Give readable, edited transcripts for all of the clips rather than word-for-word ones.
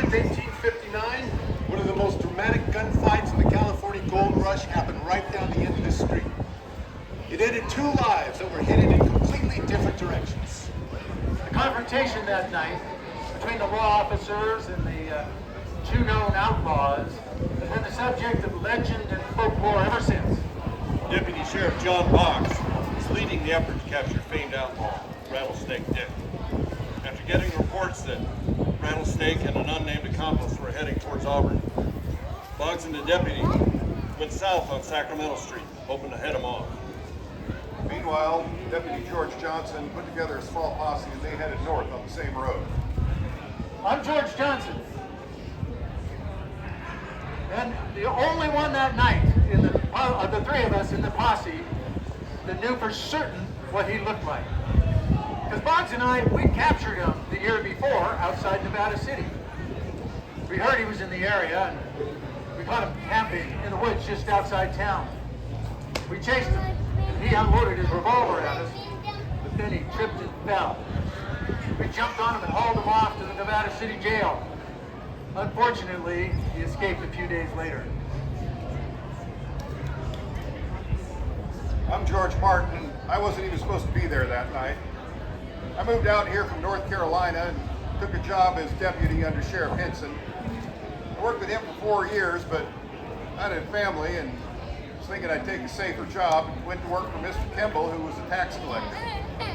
of 1859, one of the most dramatic gunfights in the California Gold Rush happened right down the end of this street. It ended two lives that were headed in completely different directions. The confrontation that night between the law officers and the two known outlaws has been the subject of legend and folklore ever since. Deputy Sheriff John Boggs is leading the effort to capture famed outlaw, Rattlesnake Dick. After getting reports that Rattlesnake and an unnamed accomplice were heading towards Auburn, Boggs and the deputy went south on Sacramento Street, hoping to head them off. Meanwhile, Deputy George Johnson put together a small posse and they headed north on the same road. I'm George Johnson. And the only one that night in the three of us in the posse that knew for certain what he looked like. Because Boggs and I, we captured him the year before outside Nevada City. We heard he was in the area and we caught him camping in the woods just outside town. We chased him and he unloaded his revolver at us, but then he tripped and fell. We jumped on him and hauled him off to the Nevada City jail. Unfortunately, he escaped a few days later. I'm George Martin. I wasn't even supposed to be there that night. I moved out here from North Carolina and took a job as deputy under Sheriff Henson. I worked with him for 4 years, but I had a family and was thinking I'd take a safer job and went to work for Mr. Kimball, who was a tax collector.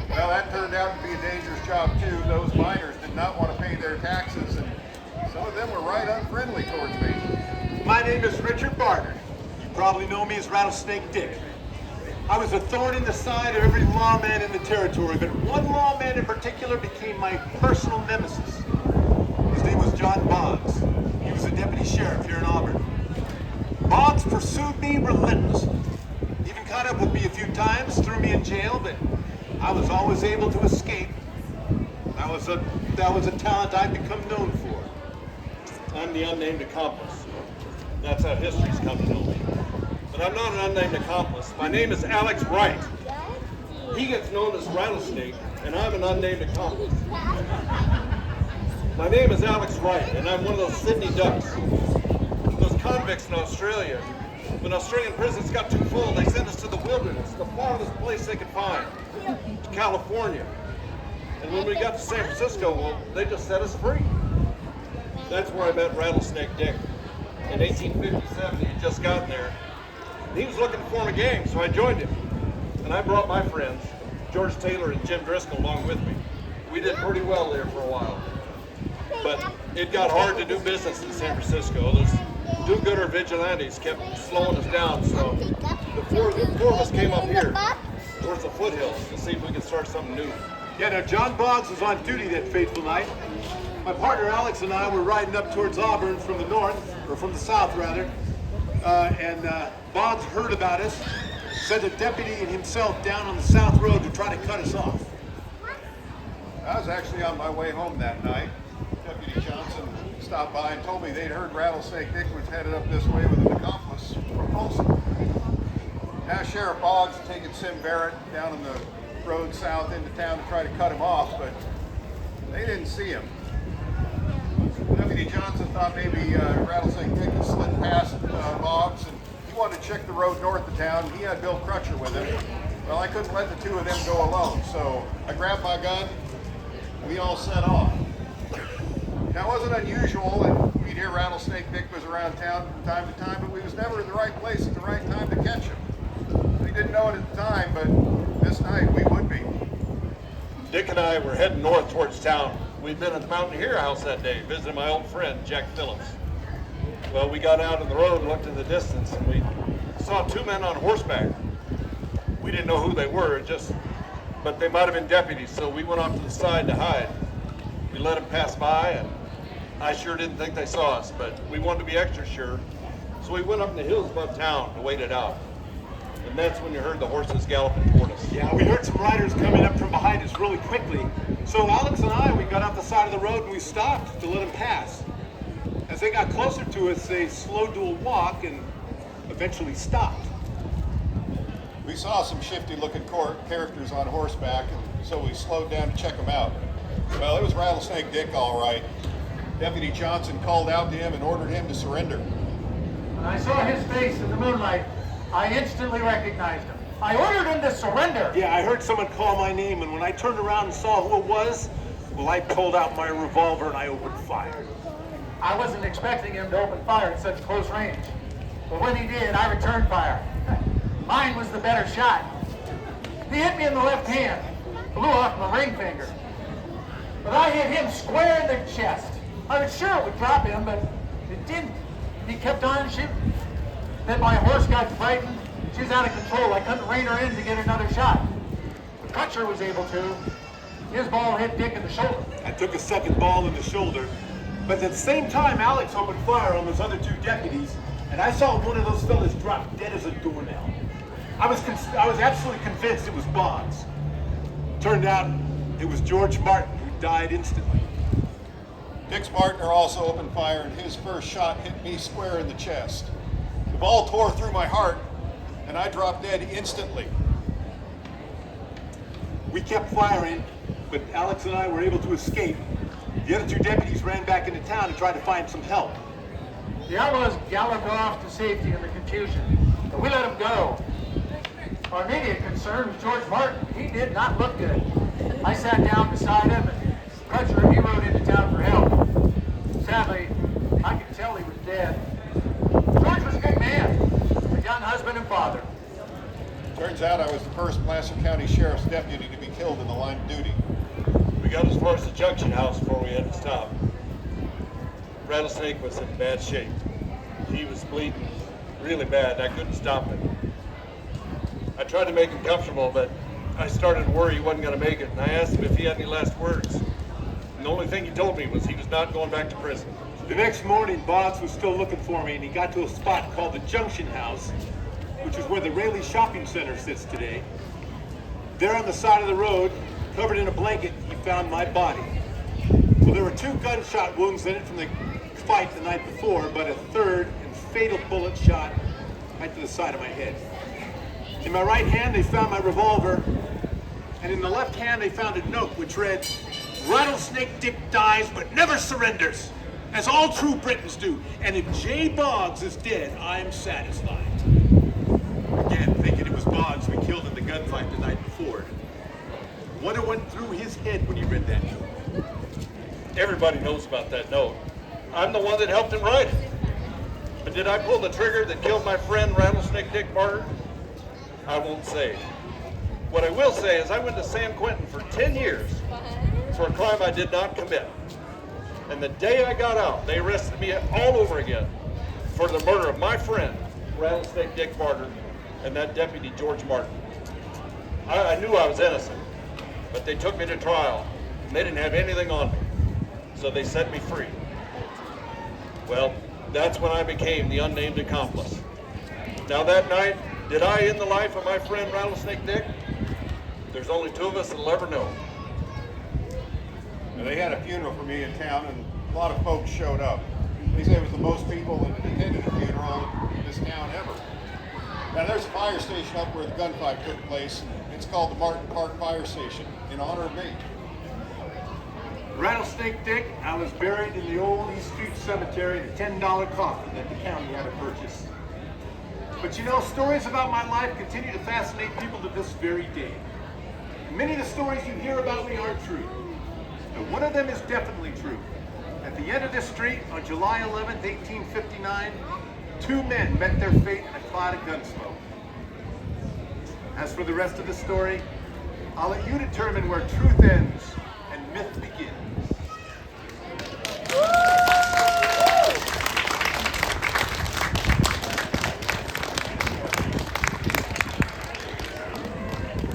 Well, that turned out to be a dangerous job too. Those miners did not want to pay their taxes, and some of them were right unfriendly towards me. My name is Richard Barter. You probably know me as Rattlesnake Dick. I was a thorn in the side of every lawman in the territory, but one lawman in particular became my personal nemesis. His name was John Boggs. He was a deputy sheriff here in Auburn. Boggs pursued me relentlessly. Even caught up with me a few times, threw me in jail, but I was always able to escape. That was a talent I'd become known for. I'm the unnamed accomplice. That's how history's come to know me. But I'm not an unnamed accomplice. My name is Alex Wright. He gets known as Rattlesnake, and I'm an unnamed accomplice. My name is Alex Wright, and I'm one of those Sydney Ducks. Those convicts in Australia. When Australian prisons got too full, they sent us to the wilderness, the farthest place they could find, to California. And when we got to San Francisco, well, they just set us free. That's where I met Rattlesnake Dick. In 1857, he had just gotten there. He was looking to form a gang, so I joined him. And I brought my friends, George Taylor and Jim Driscoll, along with me. We did pretty well there for a while. But it got hard to do business in San Francisco. Those do-gooder vigilantes kept slowing us down, so the four of us came up here, towards the foothills, to see if we could start something new. Yeah, now John Boggs was on duty that fateful night. My partner Alex and I were riding up towards Auburn from the north, or from the south rather, and Boggs heard about us, sent a deputy and himself down on the south road to try to cut us off. I was actually on my way home that night. Deputy Johnson stopped by and told me they'd heard Rattlesnake Dick was headed up this way with an accomplice from Folsom. Now Sheriff Boggs had taken Sim Barrett down on the road south into town to try to cut him off, but they didn't see him. Deputy Johnson thought maybe Rattlesnake Dick had slid past Boggs, and he wanted to check the road north of town. He had Bill Crutcher with him. Well, I couldn't let the two of them go alone, so I grabbed my gun, and we all set off. Now, it wasn't unusual that we'd hear Rattlesnake Dick was around town from time to time, but we was never in the right place at the right time to catch him. We didn't know it at the time, but this night we would be. Dick and I were heading north towards town. We'd been at the Mountaineer House that day, visiting my old friend, Jack Phillips. Well, we got out on the road and looked in the distance, and we saw two men on horseback. We didn't know who they were, but they might have been deputies, so we went off to the side to hide. We let them pass by, and I sure didn't think they saw us, but we wanted to be extra sure. So we went up in the hills above town to wait it out. And that's when you heard the horses galloping toward us. Yeah, we heard some riders coming up from behind us really quickly. So Alex and I, we got off the side of the road and we stopped to let them pass. As they got closer to us, they slowed to a walk and eventually stopped. We saw some shifty-looking characters on horseback, and so we slowed down to check them out. Well, it was Rattlesnake Dick, all right. Deputy Johnson called out to him and ordered him to surrender. When I saw his face in the moonlight, I instantly recognized him. I ordered him to surrender. Yeah, I heard someone call my name, and when I turned around and saw who it was, well, I pulled out my revolver and I opened fire. I wasn't expecting him to open fire at such close range. But when he did, I returned fire. Mine was the better shot. He hit me in the left hand, blew off my ring finger. But I hit him square in the chest. I was sure it would drop him, but it didn't. He kept on shooting. Then my horse got frightened. She was out of control. I couldn't rein her in to get another shot. The Crutcher was able to. His ball hit Dick in the shoulder. I took a second ball in the shoulder, but at the same time, Alex opened fire on those other two deputies, and I saw one of those fellas drop dead as a doornail. I was absolutely convinced it was Boggs. Turned out it was George Martin, who died instantly. Dick's partner also opened fire, and his first shot hit me square in the chest. The ball tore through my heart, and I dropped dead instantly. We kept firing, but Alex and I were able to escape. The other two deputies ran back into town to try to find some help. The outlaws galloped off to safety in the confusion, but we let them go. Our immediate concern was George Martin. He did not look good. I sat down beside him, and Crutcher, he rode into town for help. Sadly, I could tell he was dead. George was a good man, a young husband and father. Turns out I was the first Placer County Sheriff's deputy to be killed in the line of duty. We got as far as the junction house before we had to stop. Rattlesnake was in bad shape. He was bleeding really bad. I couldn't stop him. I tried to make him comfortable, but I started to worry he wasn't going to make it, and I asked him if he had any last words. And the only thing he told me was he was not going back to prison. The next morning, Boggs was still looking for me, and he got to a spot called the Junction House, which is where the Rayleigh Shopping Center sits today. There on the side of the road, covered in a blanket, he found my body. Well, there were 2 gunshot wounds in it from the fight the night before, but a third and fatal bullet shot right to the side of my head. In my right hand, they found my revolver, and in the left hand, they found a note which read, "Rattlesnake Dick dies but never surrenders, as all true Britons do, and if J. Boggs is dead, I'm satisfied." Again, thinking it was Boggs we killed in the gunfight the night before. Wonder what went through his head when he read that note. Everybody knows about that note. I'm the one that helped him write it. But did I pull the trigger that killed my friend Rattlesnake Dick Barter? I won't say. What I will say is I went to San Quentin for 10 years for a crime I did not commit. And the day I got out, they arrested me all over again for the murder of my friend, Rattlesnake Dick Barter, and that deputy, George Martin. I knew I was innocent, but they took me to trial, and they didn't have anything on me, so they set me free. Well, that's when I became the unnamed accomplice. Now that night, did I end the life of my friend Rattlesnake Dick? There's only 2 of us that'll ever know. And they had a funeral for me in town, and a lot of folks showed up. They say it was the most people that had attended a funeral in this town ever. Now there's a fire station up where the gunfight took place. It's called the Martin Park Fire Station in honor of me. Rattlesnake Dick, I was buried in the old East Street Cemetery in a $10 coffin that the county had to purchase. But you know, stories about my life continue to fascinate people to this very day. Many of the stories you hear about me aren't true. But one of them is definitely true. At the end of this street, on July 11th, 1859, 2 men met their fate in a cloud of gun smoke. As for the rest of the story, I'll let you determine where truth ends